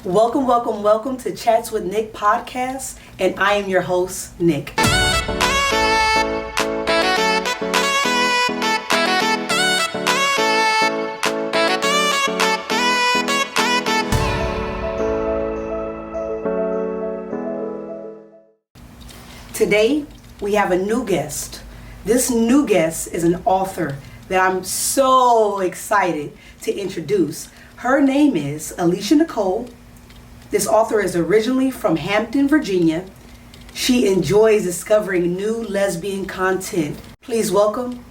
Welcome, welcome, welcome to Chats with Nick podcast, and I am your host, Nick. Today, we have a new guest. This new guest is an author that I'm so excited to introduce. Her name is Alesha Nichole. This author is originally from Hampton, Virginia. She enjoys discovering new lesbian content. Please welcome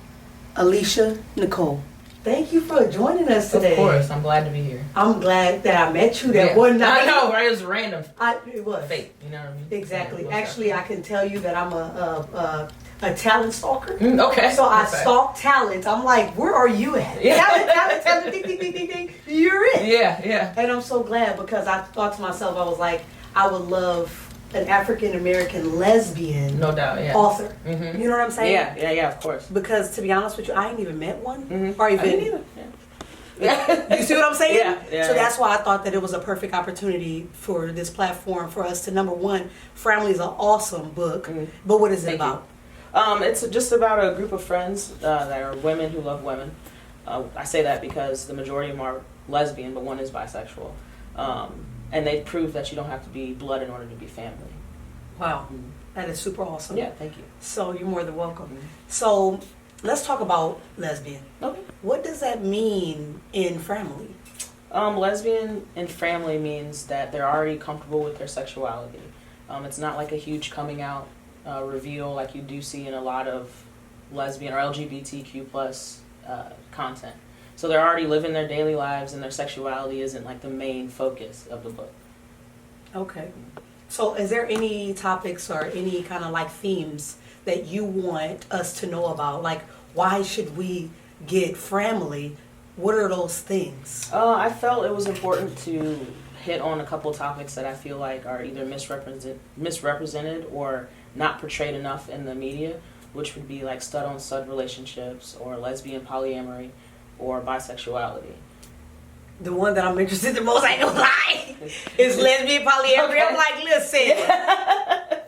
Alesha Nichole. Thank you for joining us today. Of course, I'm glad to be here. I'm glad that I met you that one night. I know, right? It was random. It was. Fate, you know what I mean? Exactly. Actually, I can tell you that I'm a talent stalker. Okay. So I stalk talent. I'm like, where are you at? Yeah. Talent, ding, ding, ding, ding, ding. You're it. Yeah. And I'm so glad because I thought to myself, I was like, I would love an African American lesbian No doubt, yeah. author. Mm-hmm. You know what I'm saying? Yeah, of course. Because to be honest with you, I ain't even met one. Mm-hmm. Or even. I didn't either. Yeah. You see what I'm saying? Yeah. So that's why I thought that it was a perfect opportunity for this platform for us to, number one, Framily is an awesome book. Mm-hmm. But what is it Thank about? It's just about a group of friends that are women who love women. I say that because the majority of them are lesbian, but one is bisexual. And they prove that you don't have to be blood in order to be family. Wow. That is super awesome. Yeah, thank you. So you're more than welcome. Mm-hmm. So let's talk about lesbian. Okay. What does that mean in Framily? Lesbian and family means that they're already comfortable with their sexuality. It's not like a huge coming out reveal like you do see in a lot of lesbian or LGBTQ plus content. So they're already living their daily lives and their sexuality isn't like the main focus of the book. Okay. So is there any topics or any kind of like themes that you want us to know about? Like, why should we get Framily? What are those things? I felt it was important to hit on a couple topics that I feel like are either misrepresented or not portrayed enough in the media, which would be like stud-on-stud relationships or lesbian polyamory or bisexuality. The one that I'm interested in most, I ain't gonna lie, is lesbian polyamory. Okay. I'm like, listen,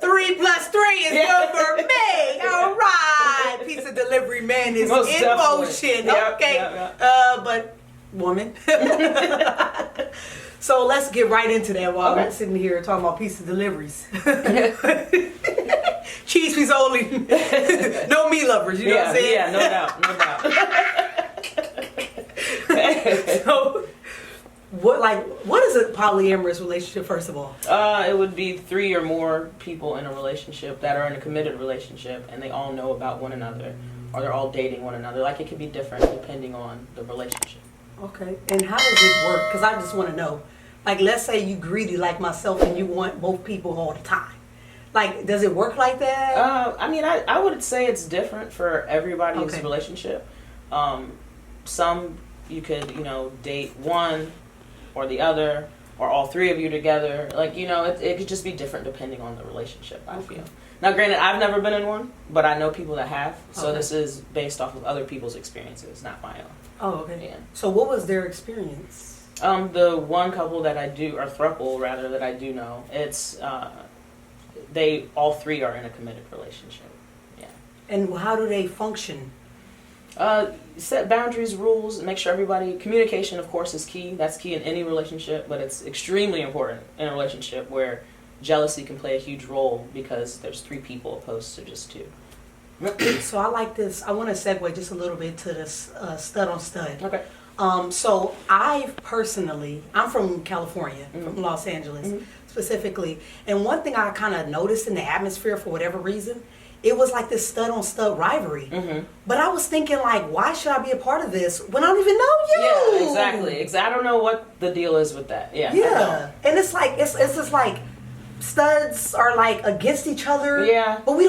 3 plus 3 is number me. All right, pizza delivery man is Most in definitely. motion. Yep, Okay, yep. But woman. So let's get right into that while I'm sitting here talking about pizza deliveries. Cheese pizza only. No meat lovers. You know what I'm saying? Yeah, no doubt. So, what is a polyamorous relationship, first of all? It would be 3 or more people in a relationship that are in a committed relationship and they all know about one another or they're all dating one another. Like, it could be different depending on the relationship. Okay. And how does it work? Because I just want to know. Like, let's say you greedy like myself and you want both people all the time. Like, does it work like that? I would say it's different for everybody's relationship. Some you could, date one or the other, or all 3 of you together. Like, it could just be different depending on the relationship, I feel. Now, granted, I've never been in one, but I know people that have. So this is based off of other people's experiences, not my own. Oh, okay. Yeah. So what was their experience? The one couple that I do, or throuple rather, that I do know, it's, they all 3 are in a committed relationship. Yeah. And how do they function? Set boundaries, rules, and make sure everybody, communication of course is key. That's key in any relationship, but it's extremely important in a relationship where jealousy can play a huge role because there's 3 people opposed to just 2. So I like this. I want to segue just a little bit to this stud on stud. Okay. So I'm from California, from Los Angeles specifically, and one thing I kind of noticed in the atmosphere for whatever reason, it was like this stud on stud rivalry. But I was thinking, like, why should I be a part of this when I don't even know you? Yeah, exactly. I don't know what the deal is with that. Yeah. And it's like it's just like studs are like against each other. Yeah. But we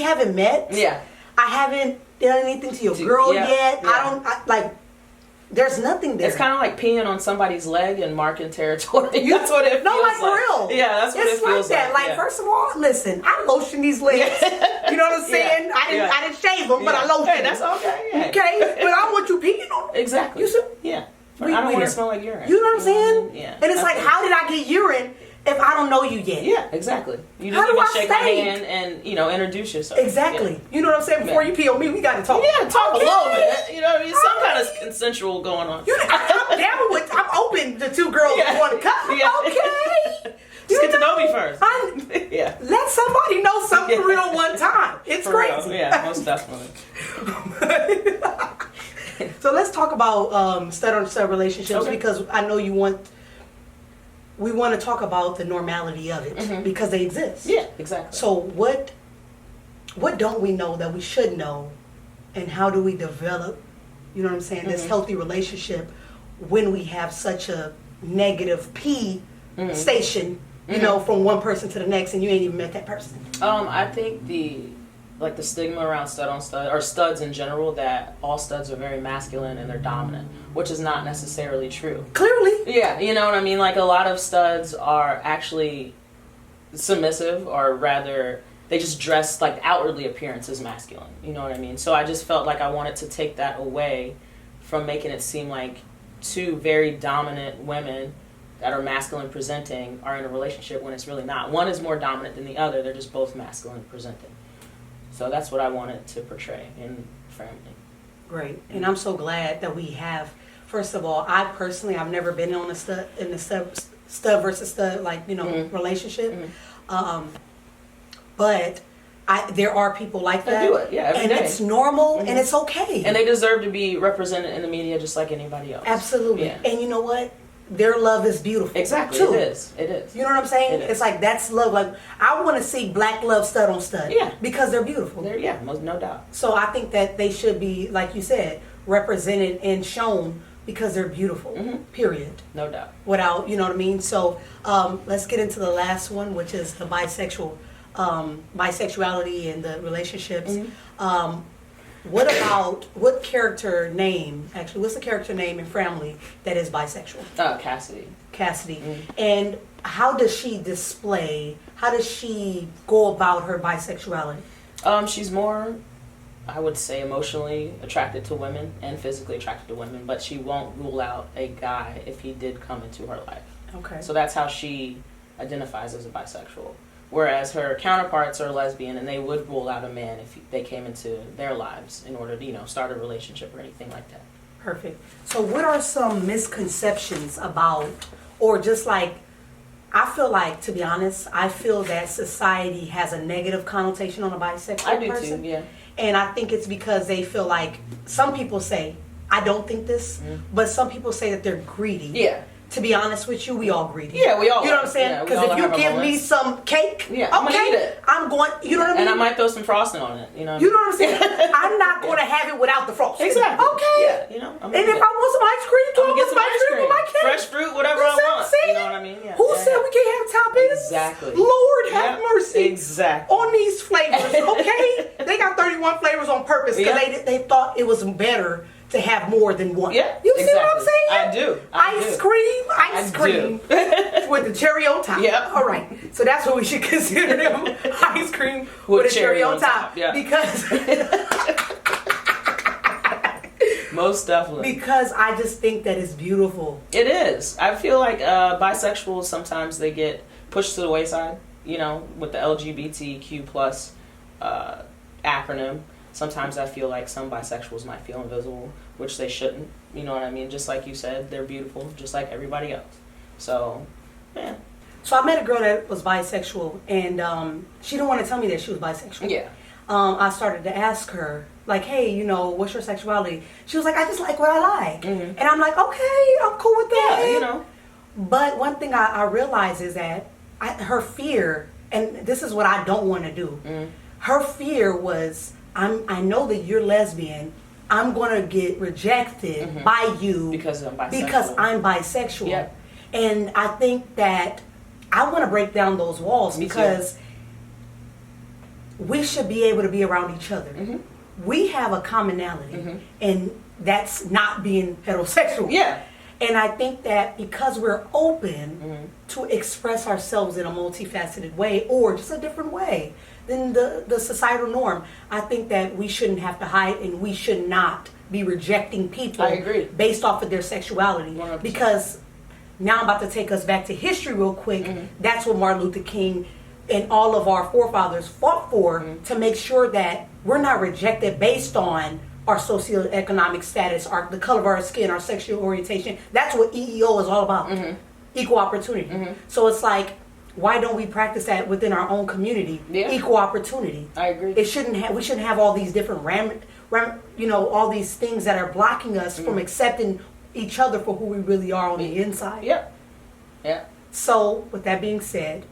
haven't met. Yeah. I haven't done anything to your girl yet. Yeah. There's nothing there. It's kind of like peeing on somebody's leg and marking territory. That's what it feels like. No, like for real. Yeah, that's what it feels like. It's like that. Like, first of all, listen, I lotion these legs. You know what I'm saying? Yeah. I didn't shave them, but I lotion them. Hey, that's okay. Yeah. Okay? But I want you peeing on them. Exactly. You see? Yeah. I don't want to smell like urine. You know what I'm saying? Yeah. And it's like, how did I get urine if I don't know you yet? Yeah, exactly. You How didn't do even I shake my stink? hand and, you know, introduce yourself. Exactly. Yeah. You know what I'm saying? Before you pee on me, we got to talk. Yeah, talk Okay. a little bit. You know what I mean? Some kind of consensual going on. I'm down with, I'm open to two girls who want to cut. Yeah. Okay. Just get to know me first. Yeah. Let somebody know something real one time. It's For crazy. real. Yeah, most definitely. So let's talk about stud-on-stud relationships, because I know we want to talk about the normality of it because they exist. Yeah, exactly. So what don't we know that we should know, and how do we develop, you know what I'm saying, this healthy relationship when we have such a negative P station, you know, from one person to the next, and you ain't even met that person? I think the stigma around stud-on-stud, or studs in general, that all studs are very masculine and they're dominant, which is not necessarily true. Clearly. Yeah, you know what I mean? Like, a lot of studs are actually submissive, or rather, they just dress, like, outwardly appearance is masculine. You know what I mean? So I just felt like I wanted to take that away from making it seem like two very dominant women that are masculine presenting are in a relationship when it's really not. One is more dominant than the other. They're just both masculine presenting. So that's what I wanted to portray in Framily. Great. And I'm so glad that we have, first of all, I've never been on a stud versus stud, like, you know, relationship. But there are people like that. They do it, yeah, every day. It's normal and it's okay. And they deserve to be represented in the media just like anybody else. Absolutely. Yeah. And you know what? Their love is beautiful. Exactly. Too. It is. You know what I'm saying? It is. It's like, that's love. Like, I want to see black love stud on stud. Yeah. Because they're beautiful. No doubt. So I think that they should be, like you said, represented and shown because they're beautiful. Period. No doubt. Without, you know what I mean? So let's get into the last one, which is the bisexuality and the relationships. What the character name in Framily that is bisexual? Cassidy. And how does she go about her bisexuality? She's more, I would say, emotionally attracted to women and physically attracted to women, but she won't rule out a guy if he did come into her life. Okay. So that's how she identifies as a bisexual. Whereas her counterparts are lesbian, and they would rule out a man if they came into their lives in order to, you know, start a relationship or anything like that. Perfect. So what are some misconceptions about, or just like, I feel like, to be honest, I feel that society has a negative connotation on a bisexual person. I do too, yeah. And I think it's because they feel like, some people say, I don't think this, but some people say that they're greedy. Yeah. To be honest with you, we all greedy. Yeah, we all. You know what I'm saying? Because if you give me some cake, I'm gonna eat it. I'm going. You know what I mean? And I might throw some frosting on it. You know. You know what I'm saying? I'm not going to have it without the frosting. Exactly. Okay. Yeah. You know. And if I want some ice cream, I'm gonna get some ice cream with my cake. fresh fruit, whatever I want. You know what I mean? Yeah. Who said we can't have toppings? Exactly. Lord have mercy. Exactly. On these flavors, okay? They got 31 flavors on purpose because they thought it was better to have more than one. Yeah. You see what I'm saying? I do. Ice cream with the cherry on top. Yep. All right. So that's what we should consider them. Ice cream with a cherry on top. Yeah. Because most definitely. Because I just think that it's beautiful. It is. I feel like bisexuals, sometimes they get pushed to the wayside, you know, with the LGBTQ plus acronym. Sometimes I feel like some bisexuals might feel invisible, which they shouldn't. You know what I mean? Just like you said, they're beautiful, just like everybody else. So, yeah. So I met a girl that was bisexual, and she didn't want to tell me that she was bisexual. Yeah. I started to ask her, like, hey, you know, what's your sexuality? She was like, I just like what I like. And I'm like, okay, I'm cool with that. Yeah, you know. But one thing I realized is that her fear, and this is what I don't want to do, her fear was, I know that you're lesbian. I'm going to get rejected by you because I'm bisexual. Yep. And I think that I want to break down those walls because we should be able to be around each other. We have a commonality, and that's not being heterosexual. Yeah. And I think that because we're open to express ourselves in a multifaceted way or just a different way than the societal norm. I think that we shouldn't have to hide, and we should not be rejecting people I agree. based off of their sexuality. 100%. Because now I'm about to take us back to history real quick. That's what Martin Luther King and all of our forefathers fought for, to make sure that we're not rejected based on our socioeconomic status, the color of our skin, our sexual orientation. That's what EEO is all about. Equal opportunity. So it's like, why don't we practice that within our own community? Equal opportunity. I agree. We shouldn't have all these different all these things that are blocking us from accepting each other for who we really are on the inside. Yeah. So with that being said,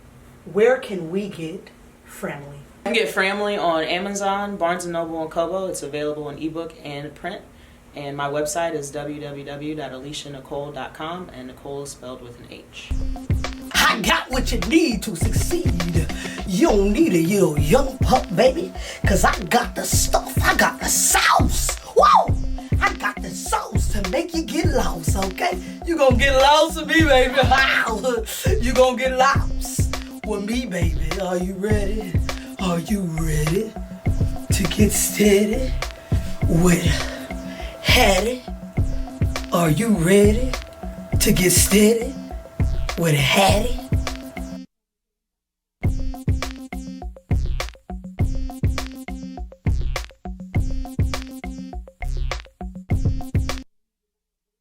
where can we get Framily? You can get Framily on Amazon, Barnes & Noble, and Kobo. It's available in ebook and print. And my website is www.aleshanichole.com, and Nicole is spelled with an H. I got what you need to succeed. You don't need a little young pup, baby, because I got the stuff. I got the sauce. Whoa! I got the sauce to make you get lost, okay? You gonna get lost with me, baby. You gonna get lost with me, baby. Are you ready? Are you ready to get steady with Hattie? Are you ready to get steady with Hattie?